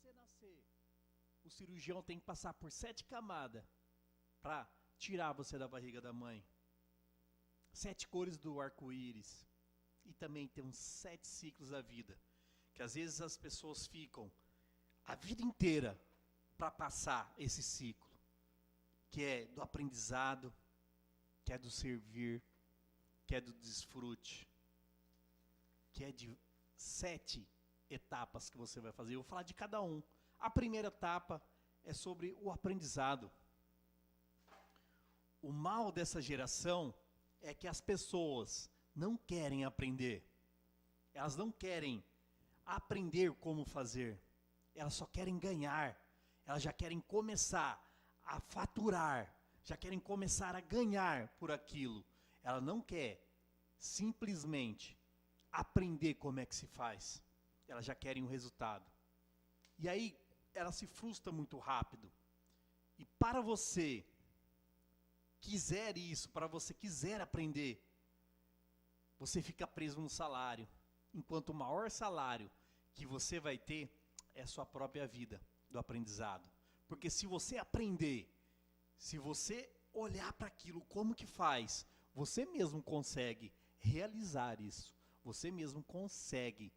você nascer, o cirurgião tem que passar por 7 camadas para tirar você da barriga da mãe. 7 cores do arco-íris. E também tem uns 7 ciclos da vida. Que às vezes as pessoas ficam a vida inteira para passar esse ciclo. Que é do aprendizado, que é do servir, que é do desfrute. Que é de 7 etapas que você vai fazer. Eu vou falar de cada um. A primeira etapa é sobre o aprendizado. O mal dessa geração é que as pessoas não querem aprender. Elas não querem aprender como fazer. Elas só querem ganhar. Elas já querem começar a faturar. Já querem começar a ganhar por aquilo. Ela não quer simplesmente aprender como é que se faz. Elas já querem o resultado. E aí ela se frustra muito rápido. E para você quiser isso, para você quiser aprender, você fica preso no salário. Enquanto o maior salário que você vai ter é a sua própria vida do aprendizado. Porque se você aprender, se você olhar para aquilo, como que faz, você mesmo consegue realizar isso. Você mesmo consegue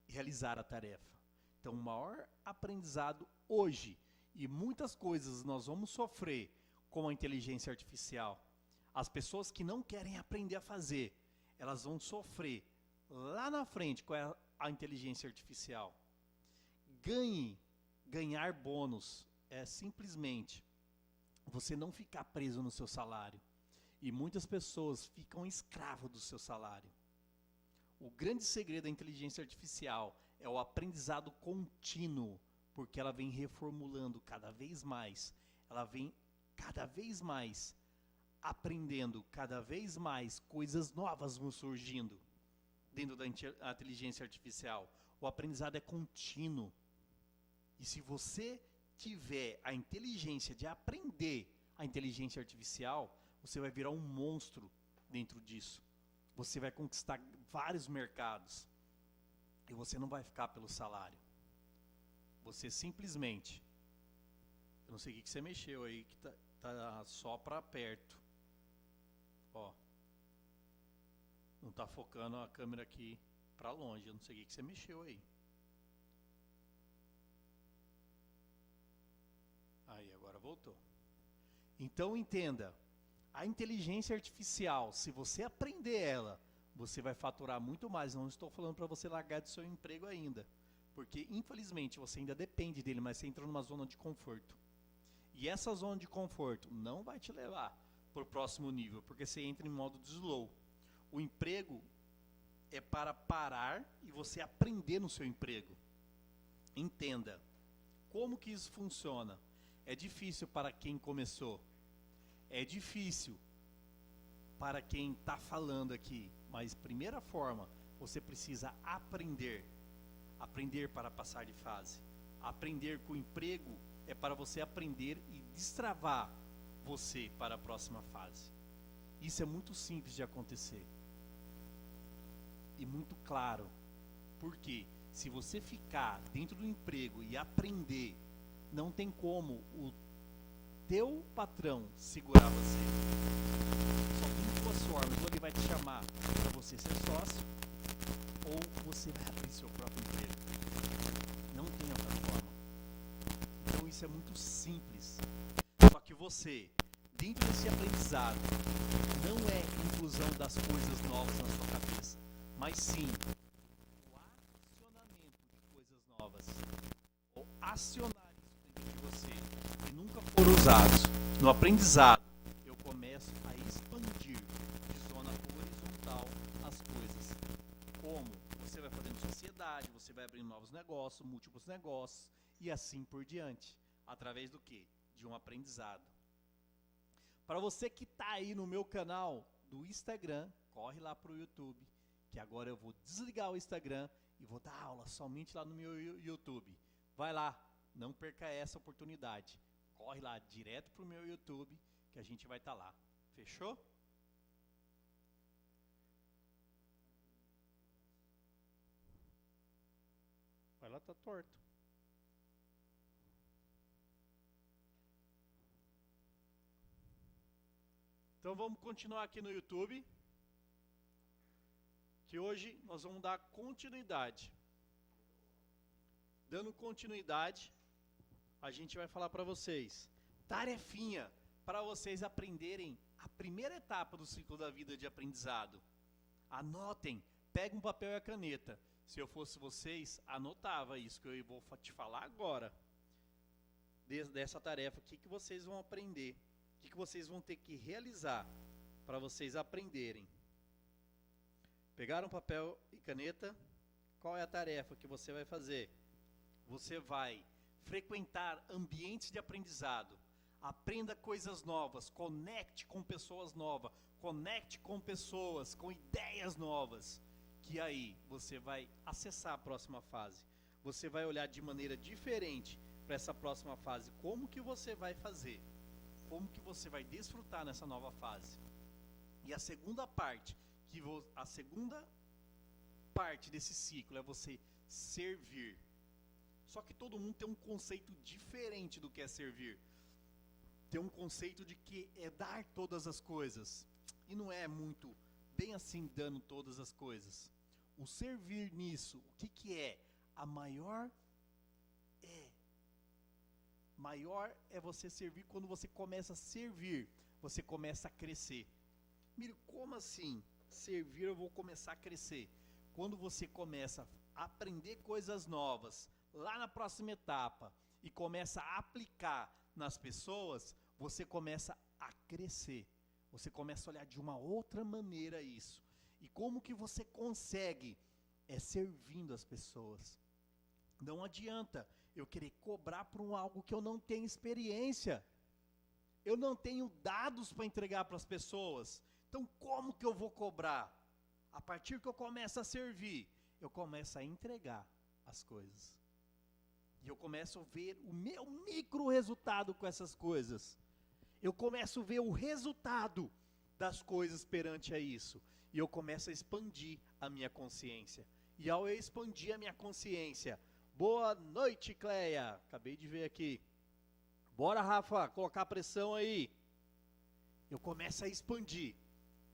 realizar a tarefa. Então, o maior aprendizado hoje, e muitas coisas nós vamos sofrer com a inteligência artificial. As pessoas que não querem aprender a fazer, elas vão sofrer lá na frente com a inteligência artificial. Ganhar bônus é simplesmente você não ficar preso no seu salário. E muitas pessoas ficam escravos do seu salário. O grande segredo da inteligência artificial é o aprendizado contínuo, porque ela vem reformulando cada vez mais. Ela vem cada vez mais aprendendo, cada vez mais coisas novas vão surgindo dentro da inteligência artificial. O aprendizado é contínuo. E se você tiver a inteligência de aprender a inteligência artificial, você vai virar um monstro dentro disso. Você vai conquistar vários mercados. E você não vai ficar pelo salário. Você simplesmente... Eu não sei o que você mexeu aí, que tá só para perto. Ó. Não tá focando a câmera aqui para longe. Eu não sei o que você mexeu aí. Aí, agora voltou. Então entenda. A inteligência artificial, se você aprender ela, você vai faturar muito mais. Não estou falando para você largar do seu emprego ainda. Porque, infelizmente, você ainda depende dele, mas você entra numa zona de conforto. E essa zona de conforto não vai te levar para o próximo nível, porque você entra em modo de slow. O emprego é para parar e você aprender no seu emprego. Entenda. Como que isso funciona? É difícil para quem começou. É difícil para quem está falando aqui. Mas, primeira forma, você precisa aprender. Aprender para passar de fase. Aprender com o emprego é para você aprender e destravar você para a próxima fase. Isso é muito simples de acontecer. E muito claro. Porque se você ficar dentro do emprego e aprender, não tem como o teu patrão segurar você. Só tem duas formas. Ou ele vai te chamar para você ser sócio, ou você vai abrir seu próprio emprego. Não tem outra forma. Então isso é muito simples. Só que você, dentro desse aprendizado, não é inclusão das coisas novas na sua cabeça, mas sim o acionamento de coisas novas. Ou acionar isso dentro de você, que nunca foram usados. No aprendizado, eu começo a expandir de zona horizontal as coisas. Como você vai fazendo sociedade, você vai abrindo novos negócios, múltiplos negócios, e assim por diante. Através do quê? De um aprendizado. Para você que está aí no meu canal do Instagram, corre lá para o YouTube, que agora eu vou desligar o Instagram e vou dar aula somente lá no meu YouTube. Vai lá, não perca essa oportunidade. Corre lá direto para o meu YouTube, que a gente vai estar lá. Fechou? Vai lá, tá torto. Então vamos continuar aqui no YouTube, que hoje nós vamos dar continuidade. Dando continuidade, a gente vai falar para vocês, tarefinha para vocês aprenderem a primeira etapa do ciclo da vida de aprendizado. Anotem, peguem um papel e a caneta. Se eu fosse vocês, anotava isso que eu vou te falar agora. Dessa tarefa, o que vocês vão aprender, o que vocês vão ter que realizar para vocês aprenderem. Pegaram papel e caneta? Qual é a tarefa que você vai fazer? Você vai frequentar ambientes de aprendizado. Aprenda coisas novas, conecte com pessoas novas, conecte com pessoas, com ideias novas, que aí você vai acessar a próxima fase. Você vai olhar de maneira diferente para essa próxima fase, como que você vai fazer, como que você vai desfrutar nessa nova fase. E a segunda parte, desse ciclo é você servir. Só que todo mundo tem um conceito diferente do que é servir. Tem um conceito de que é dar todas as coisas. E não é muito bem assim dando todas as coisas. O servir nisso, o que é? Maior é você servir quando você começa a servir. Você começa a crescer. Mire, como assim? Servir eu vou começar a crescer. Quando você começa a aprender coisas novas, lá na próxima etapa, e começa a aplicar nas pessoas, você começa a crescer. Você começa a olhar de uma outra maneira isso. E como que você consegue? É servindo as pessoas. Não adianta eu querer cobrar por algo que eu não tenho experiência. Eu não tenho dados para entregar para as pessoas. Então como que eu vou cobrar? A partir que eu começo a servir, eu começo a entregar as coisas. E eu começo a ver o meu micro resultado com essas coisas. Eu começo a ver o resultado das coisas perante a isso. E eu começo a expandir a minha consciência. E ao eu expandir a minha consciência, boa noite, Cleia. Acabei de ver aqui. Bora, Rafa, colocar pressão aí. Eu começo a expandir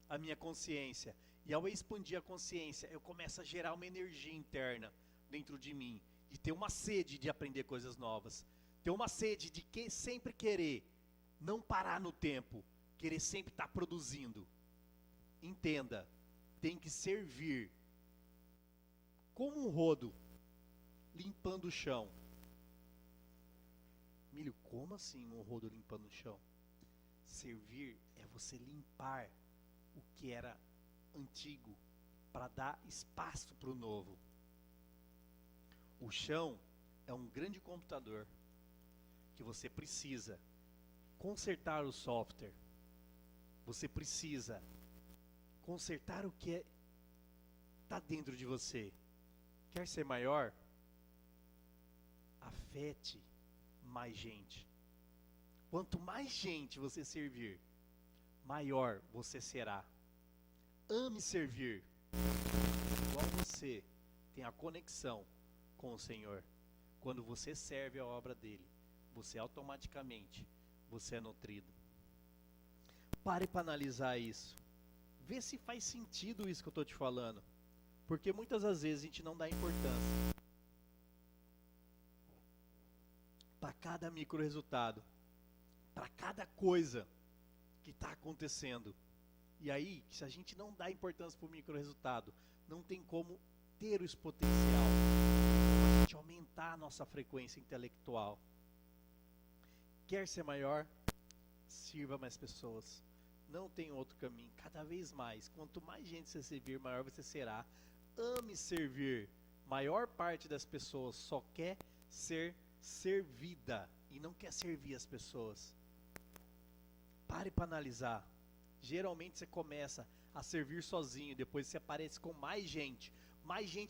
a minha consciência. E ao expandir a consciência, eu começo a gerar uma energia interna dentro de mim. De ter uma sede de aprender coisas novas. Ter uma sede de sempre querer não parar no tempo. Querer sempre estar produzindo. Entenda, tem que servir. Como um rodo, limpando o chão. Milho, como assim um rodo limpando o chão? Servir é você limpar o que era antigo para dar espaço para o novo. O chão é um grande computador que você precisa consertar o software. Você precisa consertar o que está dentro de você. Quer ser maior? Afete mais gente. Quanto mais gente você servir, maior você será. Ame servir. Igual você tem a conexão com o Senhor. Quando você serve a obra dele, você automaticamente é nutrido. Pare para analisar isso. Vê se faz sentido isso que eu estou te falando. Porque muitas das vezes a gente não dá importância para cada micro resultado, para cada coisa que está acontecendo. E aí, se a gente não dá importância para o micro resultado, não tem como ter esse potencial, para a gente aumentar a nossa frequência intelectual. Quer ser maior? Sirva mais pessoas. Não tem outro caminho. Cada vez mais, quanto mais gente você servir, maior você será. Ame servir. Maior parte das pessoas só quer ser servida e não quer servir as pessoas. Pare para analisar. Geralmente você começa a servir sozinho, depois você aparece com mais gente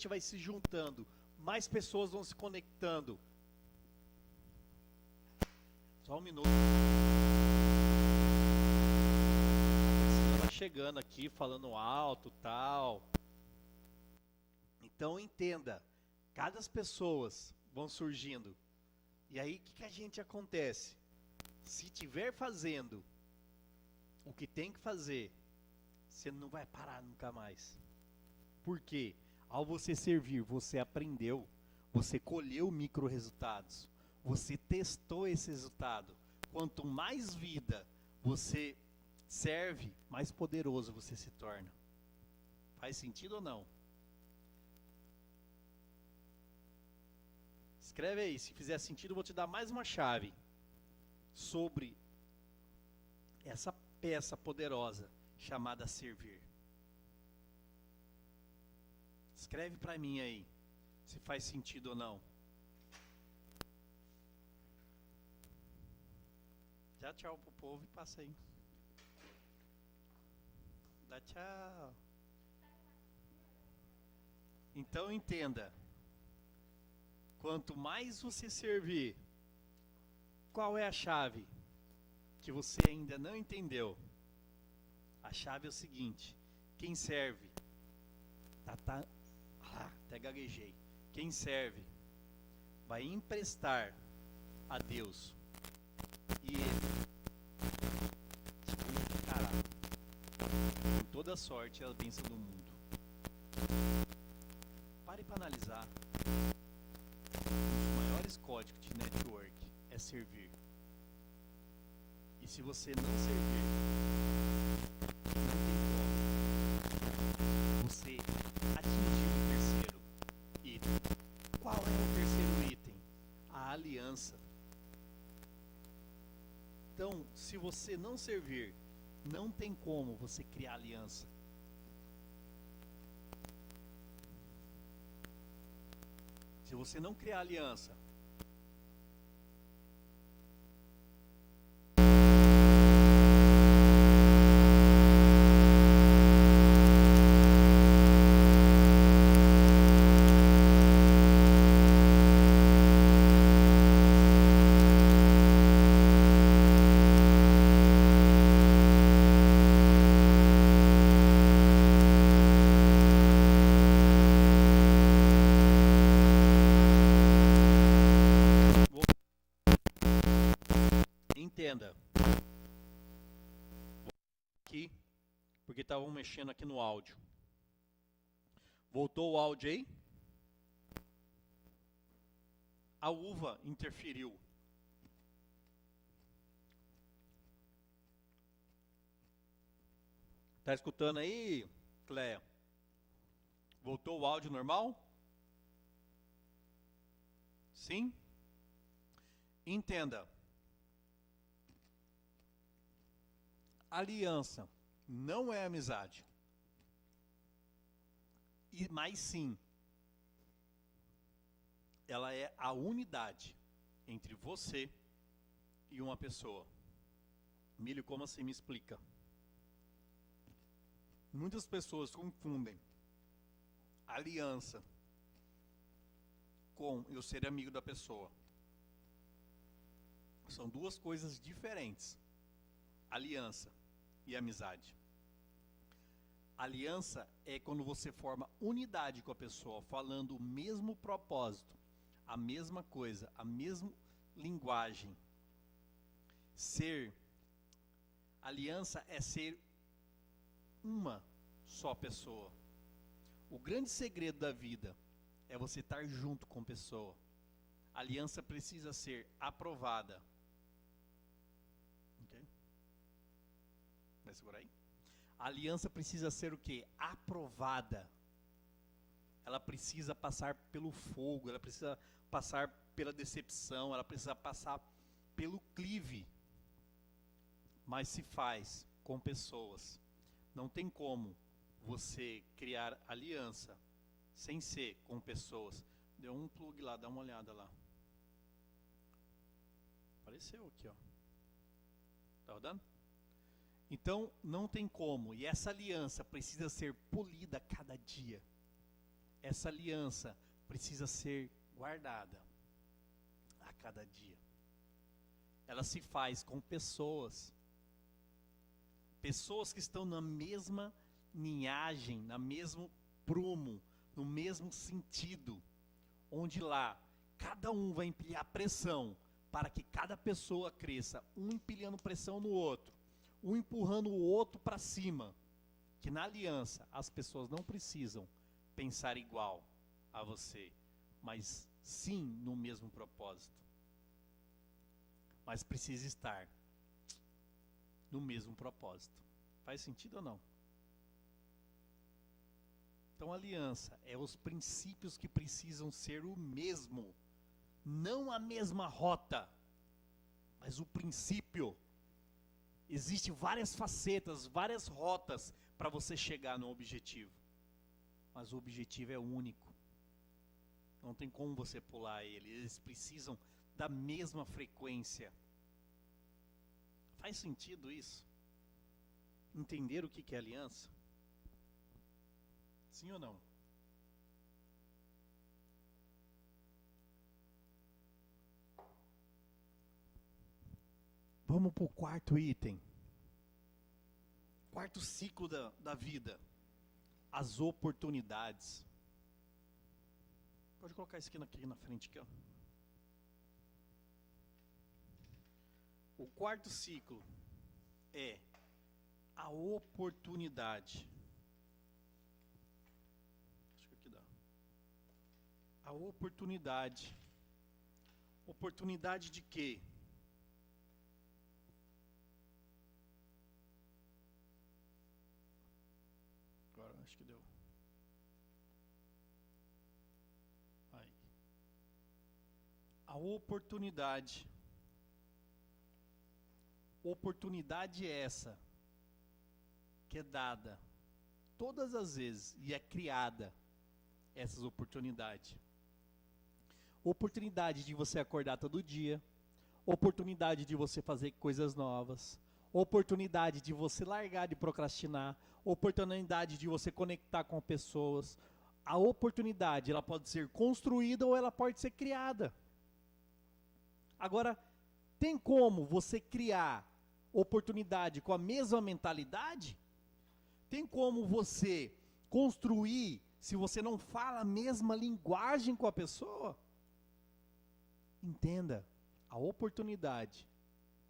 vai se juntando, mais pessoas vão se conectando. Só um minuto. Vai chegando aqui, falando alto, tal. Então entenda, cada pessoas vão surgindo. E aí o que a gente acontece? Se tiver fazendo o que tem que fazer, você não vai parar nunca mais. Por quê? Ao você servir, você aprendeu, você colheu micro-resultados, você testou esse resultado. Quanto mais vida você serve, mais poderoso você se torna. Faz sentido ou não? Escreve aí, se fizer sentido, eu vou te dar mais uma chave sobre essa peça poderosa chamada servir. Escreve para mim aí, se faz sentido ou não. Dá tchau pro povo e passa aí. Dá tchau. Então entenda. Quanto mais você servir, qual é a chave que você ainda não entendeu? A chave é o seguinte: quem serve, até gaguejei. Quem serve vai emprestar a Deus e Ele multiplicará com toda a sorte a bênção do mundo. Pare para analisar. Um dos maiores códigos de network é servir. E se você não servir, não tem como você atingir o terceiro item. Qual é o terceiro item? A aliança. Então, se você não servir, não tem como você criar aliança. Se você não criar aliança, entenda. Aqui, porque estavam mexendo aqui no áudio. Voltou o áudio aí? A uva interferiu. Tá escutando aí, Cleia? Voltou o áudio normal? Sim? Entenda. Aliança não é amizade. Mas sim, ela é a unidade entre você e uma pessoa. Milho, como assim? Me explica. Muitas pessoas confundem aliança com eu ser amigo da pessoa. São duas coisas diferentes. Aliança e amizade. Aliança é quando você forma unidade com a pessoa, falando o mesmo propósito, a mesma coisa, a mesma linguagem. Aliança é ser uma só pessoa. O grande segredo da vida é você estar junto com a pessoa. A aliança precisa ser aprovada. Ok? Vai segurar aí? A aliança precisa ser o quê? Aprovada. Ela precisa passar pelo fogo, ela precisa passar pela decepção, ela precisa passar pelo clive. Mas se faz com pessoas. Não tem como você criar aliança sem ser com pessoas. Deu um plug lá, dá uma olhada lá. Apareceu aqui, ó. Tá rodando? Então, não tem como. E essa aliança precisa ser polida a cada dia. Essa aliança precisa ser guardada a cada dia. Ela se faz com pessoas. Pessoas que estão na mesma linhagem, no mesmo prumo, no mesmo sentido. Onde lá, cada um vai empilhar pressão para que cada pessoa cresça. Um empilhando pressão no outro. um empurrando o outro para cima. Que na aliança as pessoas não precisam pensar igual a você, mas sim no mesmo propósito. Mas precisa estar no mesmo propósito. Faz sentido ou não? Então, aliança é os princípios que precisam ser o mesmo, não a mesma rota, mas o princípio. Existem várias facetas, várias rotas para você chegar no objetivo, mas o objetivo é único. Não tem como você pular ele, eles precisam da mesma frequência. Faz sentido isso? Entender o que é aliança? Sim ou não? Vamos para o quarto item. Quarto ciclo da vida. As oportunidades. Pode colocar isso aqui na frente. Aqui, ó. O quarto ciclo é a oportunidade. Acho que aqui dá. A oportunidade. Oportunidade de quê? Agora acho que deu. Aí. A oportunidade. Oportunidade essa que é dada todas as vezes e é criada essas oportunidades. Oportunidade de você acordar todo dia, oportunidade de você fazer coisas novas, oportunidade de você largar de procrastinar, oportunidade de você conectar com pessoas. A oportunidade, ela pode ser construída ou ela pode ser criada. Agora, tem como você criar oportunidade com a mesma mentalidade? Tem como você construir se você não fala a mesma linguagem com a pessoa? Entenda, a oportunidade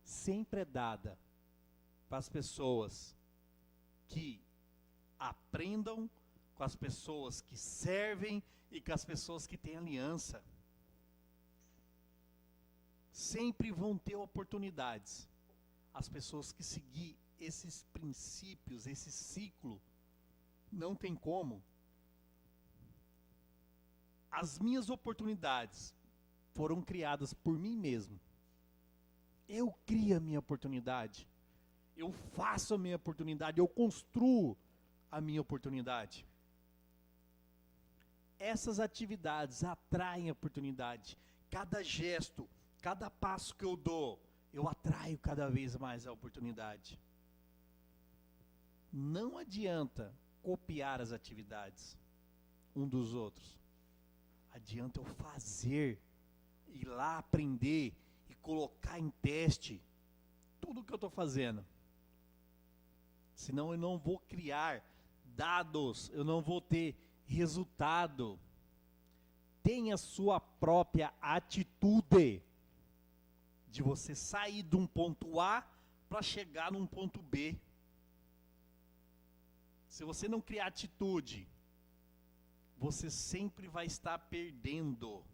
sempre é dada para as pessoas que aprendam, com as pessoas que servem e com as pessoas que têm aliança. Sempre vão ter oportunidades. As pessoas que seguir esses princípios, esse ciclo, não tem como. As minhas oportunidades foram criadas por mim mesmo. Eu crio a minha oportunidade. Eu faço a minha oportunidade. Eu construo a minha oportunidade. Essas atividades atraem a oportunidade. Cada gesto, cada passo que eu dou, eu atraio cada vez mais a oportunidade. Não adianta copiar as atividades um dos outros. Adianta eu fazer, ir lá aprender e colocar em teste tudo que eu estou fazendo. Senão eu não vou criar dados, eu não vou ter resultado. Tenha sua própria atitude de você sair de um ponto A para chegar num ponto B. Se você não criar atitude, você sempre vai estar perdendo.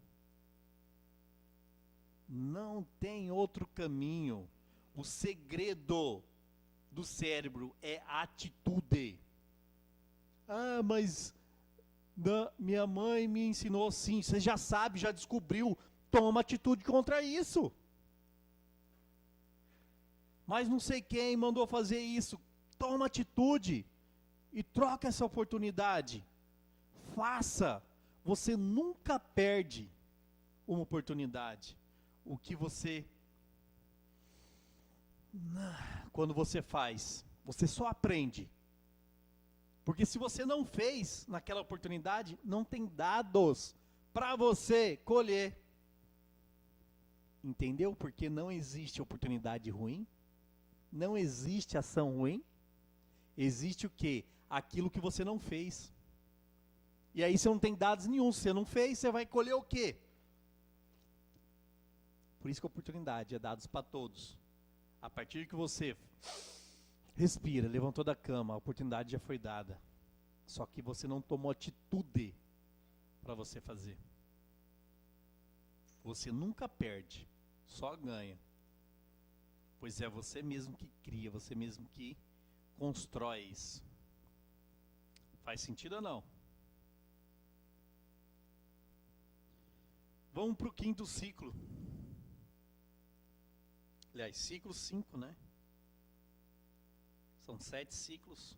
Não tem outro caminho. O segredo do cérebro é atitude. Ah, mas minha mãe me ensinou assim. Você já sabe, já descobriu. Toma atitude contra isso. Mas não sei quem mandou fazer isso. Toma atitude e troca essa oportunidade. Faça. Você nunca perde uma oportunidade. O que você... Quando você faz, você só aprende. Porque se você não fez naquela oportunidade, não tem dados para você colher. Entendeu? Porque não existe oportunidade ruim. Não existe ação ruim. Existe o quê? Aquilo que você não fez. E aí você não tem dados nenhum. Se você não fez, você vai colher o quê? Por isso que a oportunidade é dados para todos. A partir que você Respira, levantou da cama, a oportunidade já foi dada. Só que você não tomou atitude para você fazer. Você nunca perde, só ganha. Pois é você mesmo que cria, você mesmo que constrói isso. Faz sentido ou não? Vamos para o quinto ciclo. Aliás, ciclo 5, né? São 7 ciclos.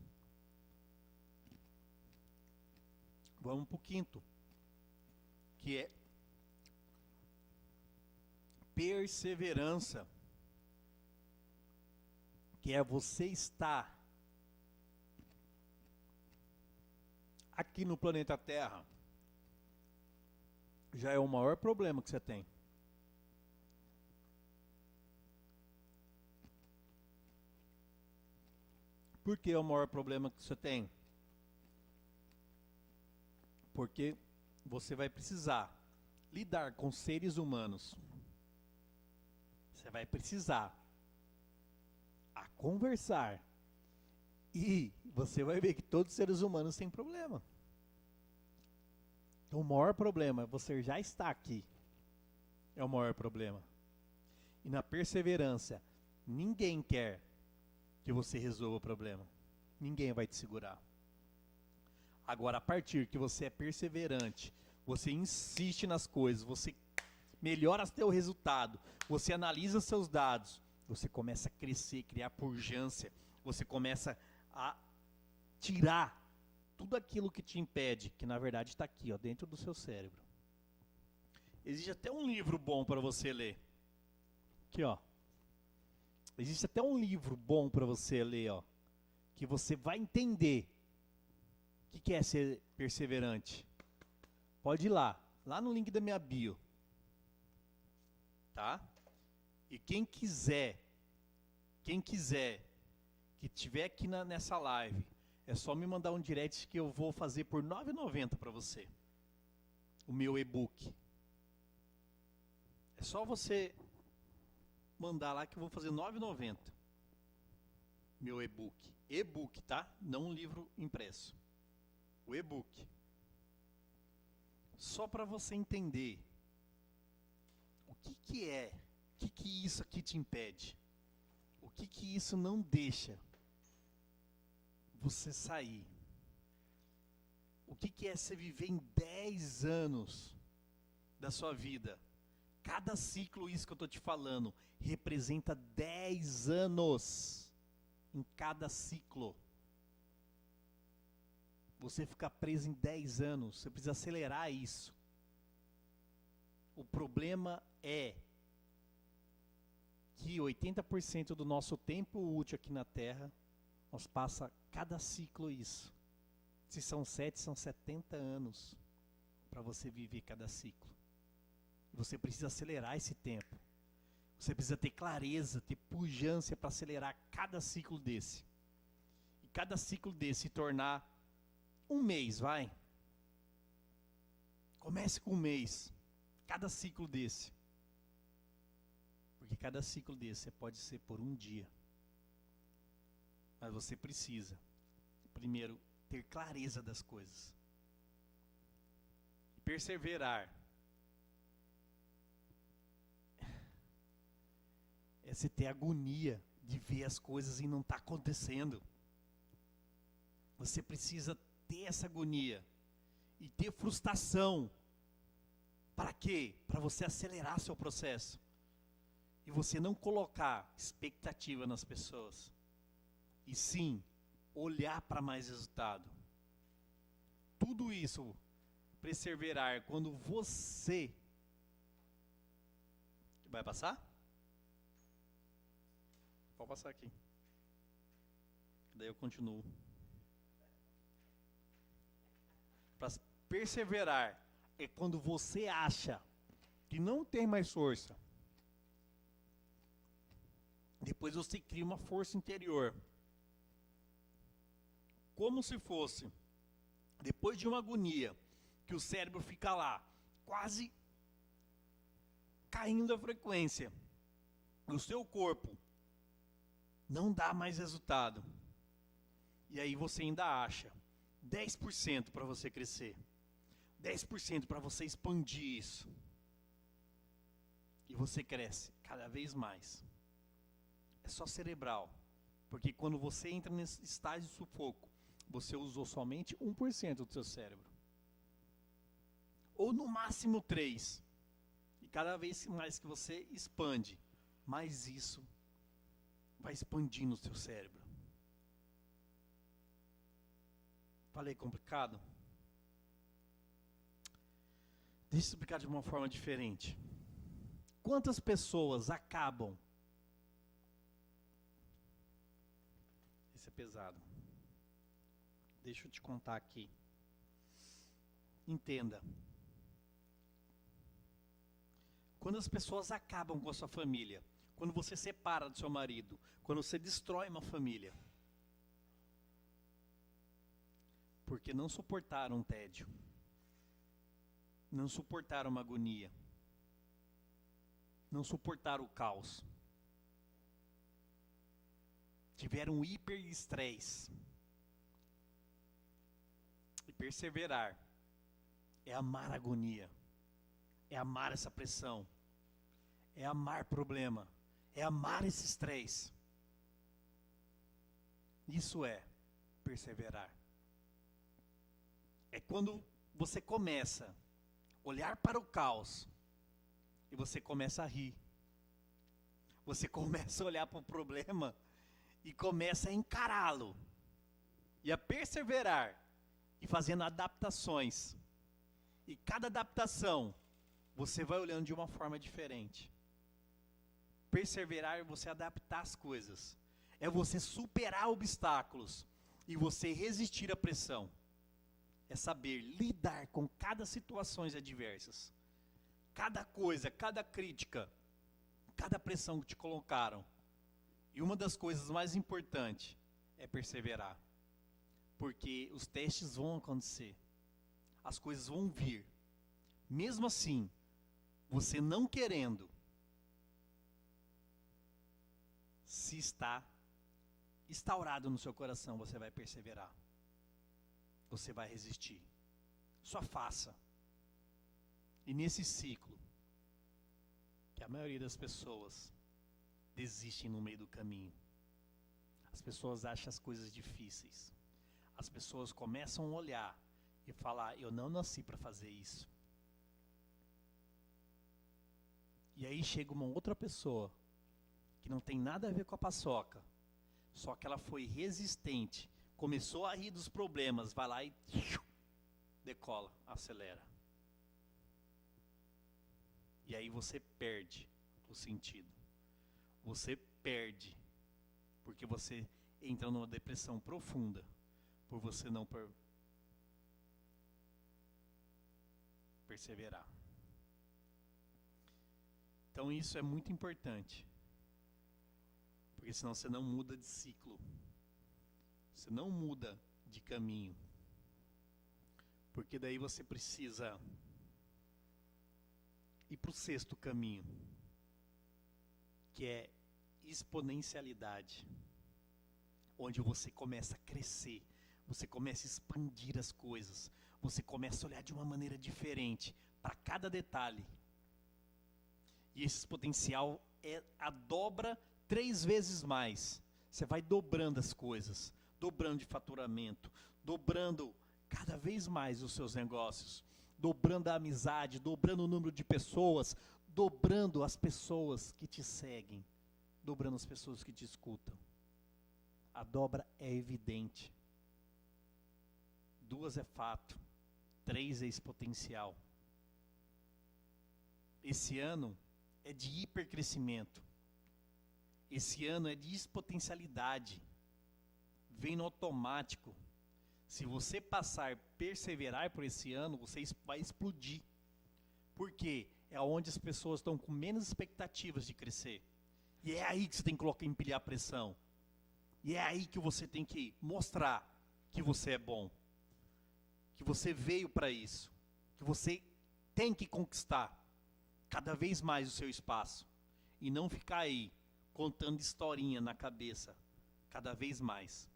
Vamos para o quinto, que é perseverança. Que é você estar aqui no planeta Terra. Já é o maior problema que você tem. Por que é o maior problema que você tem? Porque você vai precisar lidar com seres humanos. Você vai precisar conversar. E você vai ver que todos os seres humanos têm problema. Então, o maior problema é você já estar aqui. É o maior problema. E na perseverança, ninguém quer que você resolva o problema. Ninguém vai te segurar. Agora, a partir que você é perseverante, você insiste nas coisas, você melhora seu resultado, você analisa seus dados, você começa a crescer, criar pujança, você começa a tirar tudo aquilo que te impede, que na verdade está aqui, ó, dentro do seu cérebro. Existe até um livro bom para você ler. Aqui, ó. Existe até um livro bom para você ler, ó, que você vai entender o que é ser perseverante. Pode ir lá no link da minha bio. Tá? E quem quiser que tiver aqui nessa live, é só me mandar um direct que eu vou fazer por R$ 9,90 para você. O meu e-book. É só você mandar lá que eu vou fazer R$ 9,90. Meu e-book. E-book, tá? Não um livro impresso. O e-book. Só para você entender o que é, o que isso aqui te impede. O que isso não deixa você sair. O que é você viver em 10 anos da sua vida. Cada ciclo, isso que eu estou te falando, representa 10 anos em cada ciclo. Você fica preso em 10 anos, você precisa acelerar isso. O problema é que 80% do nosso tempo útil aqui na Terra, nós passa cada ciclo isso. Se são 7, são 70 anos para você viver cada ciclo. Você precisa acelerar esse tempo. Você precisa ter clareza, ter pujança para acelerar cada ciclo desse. E cada ciclo desse se tornar um mês, vai. Comece com um mês. Cada ciclo desse. Porque cada ciclo desse pode ser por um dia. Mas você precisa, primeiro, ter clareza das coisas. Perseverar. É você ter agonia de ver as coisas e não está acontecendo. Você precisa ter essa agonia e ter frustração. Para quê? Para você acelerar seu processo. E você não colocar expectativa nas pessoas. E sim, olhar para mais resultado. Tudo isso, perseverar, quando você... Vai passar? Pode passar aqui. Daí eu continuo. Para perseverar é quando você acha que não tem mais força. Depois você cria uma força interior. Como se fosse, depois de uma agonia, que o cérebro fica lá, quase caindo a frequência. O seu corpo não dá mais resultado. E aí você ainda acha 10% para você crescer. 10% para você expandir isso. E você cresce cada vez mais. É só cerebral. Porque quando você entra nesse estágio de sufoco, você usou somente 1% do seu cérebro. Ou no máximo 3%. E cada vez mais que você expande, mais isso vai expandindo o seu cérebro. Falei complicado? Deixa eu explicar de uma forma diferente. Quantas pessoas acabam? Esse é pesado. Deixa eu te contar aqui. Entenda. Quando as pessoas acabam com a sua família, quando você separa do seu marido, quando você destrói uma família, porque não suportaram um tédio, não suportaram uma agonia, não suportaram o caos, tiveram um hiper-estresse. E perseverar é amar a agonia, é amar essa pressão, é amar problema, é amar esse estresse. Isso é perseverar. É quando você começa a olhar para o caos e você começa a rir. Você começa a olhar para o problema e começa a encará-lo e a perseverar e fazendo adaptações. E cada adaptação você vai olhando de uma forma diferente. Perseverar é você adaptar as coisas. É você superar obstáculos e você resistir à pressão. É saber lidar com cada situação adversas. Cada coisa, cada crítica, cada pressão que te colocaram. E uma das coisas mais importantes é perseverar. Porque os testes vão acontecer. As coisas vão vir. Mesmo assim, você não querendo, se está instaurado no seu coração, você vai perseverar. Você vai resistir. Só faça. E nesse ciclo, que a maioria das pessoas desistem no meio do caminho. As pessoas acham as coisas difíceis. As pessoas começam a olhar e falar, eu não nasci para fazer isso. E aí chega uma outra pessoa, que não tem nada a ver com a paçoca, só que ela foi resistente, começou a rir dos problemas, vai lá e decola, acelera. E aí você perde o sentido. Você perde, porque você entra numa depressão profunda, por você não perseverar. Então isso é muito importante, porque senão você não muda de ciclo, você não muda de caminho, porque daí você precisa ir para o sexto caminho, que é exponencialidade, onde você começa a crescer, você começa a expandir as coisas, você começa a olhar de uma maneira diferente para cada detalhe. E esse potencial é a dobra 3 vezes mais. Você vai dobrando as coisas, dobrando de faturamento, dobrando cada vez mais os seus negócios, dobrando a amizade, dobrando o número de pessoas, dobrando as pessoas que te seguem, dobrando as pessoas que te escutam. A dobra é evidente. 2 é fato, 3 é esse potencial. Esse ano é de hipercrescimento. Esse ano é de exponencialidade. Vem no automático. Se você passar, perseverar por esse ano, você vai explodir. Por quê? É onde as pessoas estão com menos expectativas de crescer. E é aí que você tem que colocar, empilhar a pressão. E é aí que você tem que mostrar que você é bom. Que você veio para isso. Que você tem que conquistar cada vez mais o seu espaço. E não ficar aí contando historinha na cabeça, cada vez mais.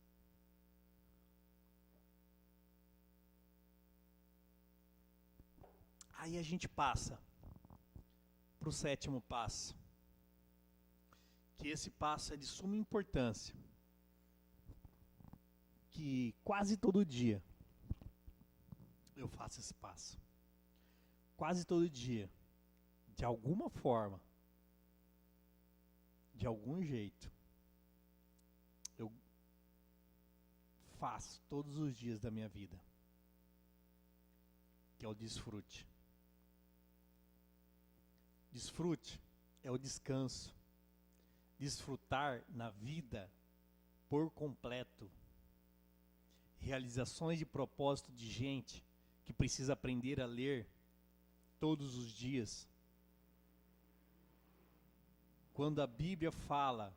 Aí a gente passa para o 7º passo, que esse passo é de suma importância, que quase todo dia eu faço esse passo. Quase todo dia, de alguma forma, de algum jeito, eu faço todos os dias da minha vida, que é o desfrute. Desfrute é o descanso. Desfrutar na vida por completo. Realizações de propósito de gente que precisa aprender a ler todos os dias. Quando a Bíblia fala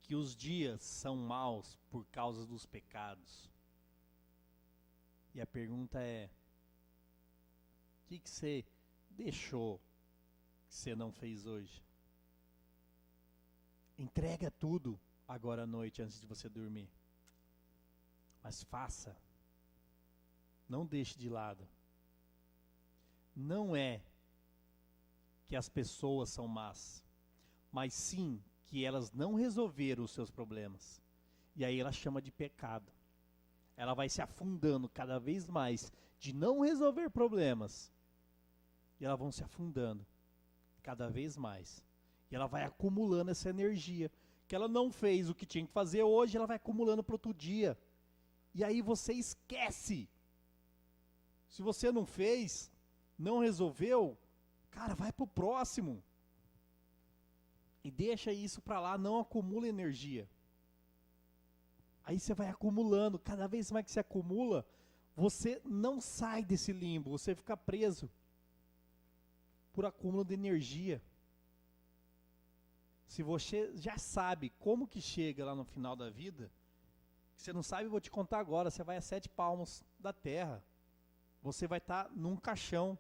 que os dias são maus por causa dos pecados. E a pergunta é: o que você deixou que você não fez hoje? Entrega tudo agora à noite antes de você dormir. Mas faça. Não deixe de lado. Não é que as pessoas são más, mas sim que elas não resolveram os seus problemas. E aí ela chama de pecado. Ela vai se afundando cada vez mais de não resolver problemas. E elas vão se afundando cada vez mais. E ela vai acumulando essa energia. Que ela não fez o que tinha que fazer hoje, ela vai acumulando para outro dia. E aí você esquece. Se você não fez, não resolveu, cara, vai pro próximo. E deixa isso para lá, não acumula energia. Aí você vai acumulando, cada vez mais que você acumula, você não sai desse limbo, você fica preso por acúmulo de energia. Se você já sabe como que chega lá no final da vida, se você não sabe, eu vou te contar agora, você vai a 7 palmos da terra. Você vai estar num caixão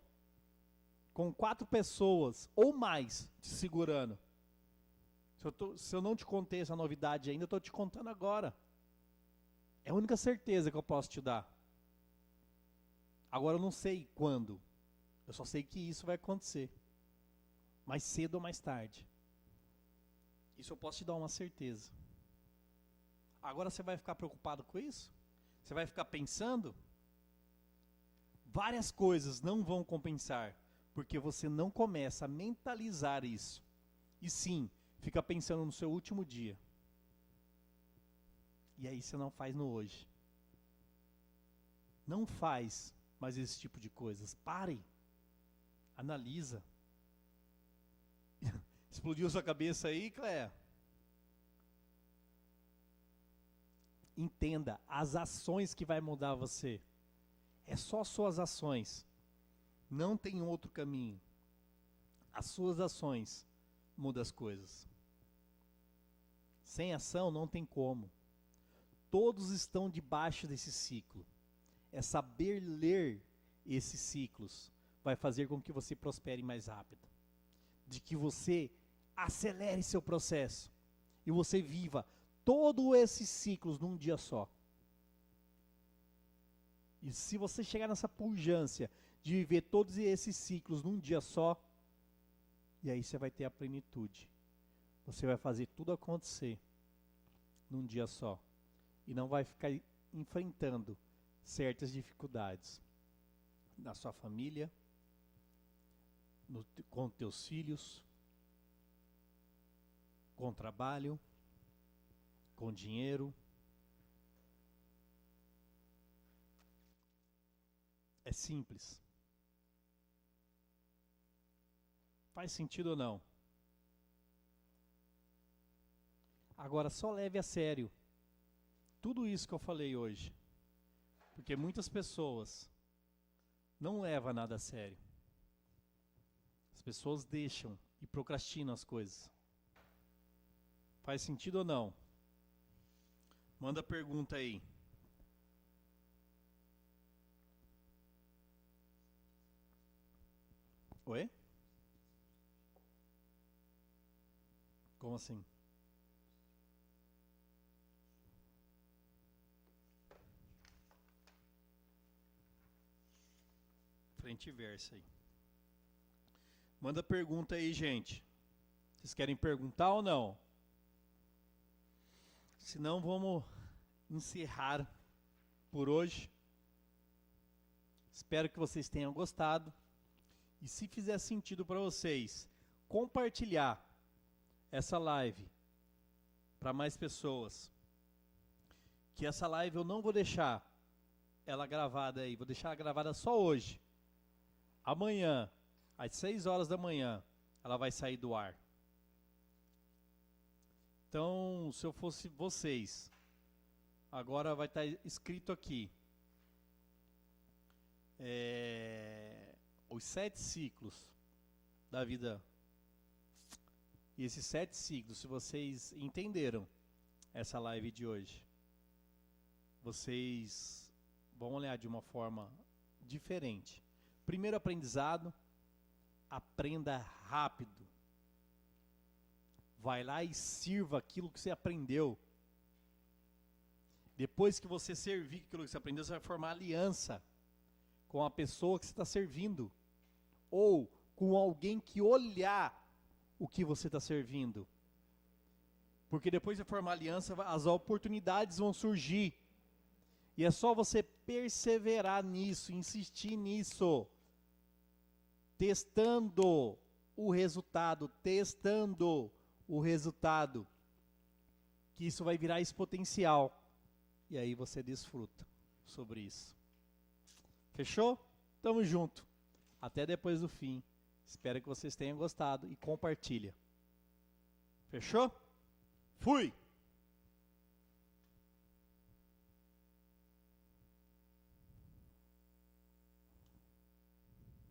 com 4 pessoas ou mais te segurando. Se eu não te contei essa novidade ainda, eu estou te contando agora. É a única certeza que eu posso te dar. Agora eu não sei quando. Eu só sei que isso vai acontecer. Mais cedo ou mais tarde. Isso eu posso te dar uma certeza. Agora você vai ficar preocupado com isso? Você vai ficar pensando? Várias coisas não vão compensar, porque você não começa a mentalizar isso. E sim, fica pensando no seu último dia. E aí você não faz no hoje. Não faz mais esse tipo de coisas. Pare. Analisa. Explodiu sua cabeça aí, Cléia? Entenda as ações que vai mudar você. É só suas ações. Não tem outro caminho. As suas ações mudam as coisas. Sem ação não tem como. Todos estão debaixo desse ciclo. É saber ler esses ciclos vai fazer com que você prospere mais rápido. De que você acelere seu processo. E você viva todos esses ciclos num dia só. E se você chegar nessa pujança de viver todos esses ciclos num dia só, e aí você vai ter a plenitude. Você vai fazer tudo acontecer num dia só. E não vai ficar enfrentando certas dificuldades na sua família, com teus filhos, com trabalho, com dinheiro. É simples. Faz sentido ou não? Agora só leve a sério tudo isso que eu falei hoje. Porque muitas pessoas não levam nada a sério. As pessoas deixam e procrastinam as coisas. Faz sentido ou não? Manda pergunta aí. Oi? Como assim? Frente e verso aí. Manda pergunta aí, gente. Vocês querem perguntar ou não? Se não, vamos encerrar por hoje. Espero que vocês tenham gostado. E se fizer sentido para vocês, compartilhar essa live para mais pessoas. Que essa live eu não vou deixar ela gravada aí, vou deixar ela gravada só hoje. Amanhã, às 6 horas da manhã, ela vai sair do ar. Então, se eu fosse vocês, agora vai estar escrito aqui. Os 7 ciclos da vida. E esses 7 ciclos, se vocês entenderam essa live de hoje, vocês vão olhar de uma forma diferente. Primeiro aprendizado, aprenda rápido. Vai lá e sirva aquilo que você aprendeu. Depois que você servir aquilo que você aprendeu, você vai formar aliança com a pessoa que você está servindo. Ou com alguém que olhar o que você está servindo. Porque depois de formar aliança, as oportunidades vão surgir. E é só você perseverar nisso, insistir nisso. Testando o resultado, que isso vai virar exponencial. E aí você desfruta sobre isso. Fechou? Tamo junto. Até depois do fim. Espero que vocês tenham gostado e compartilha. Fechou? Fui!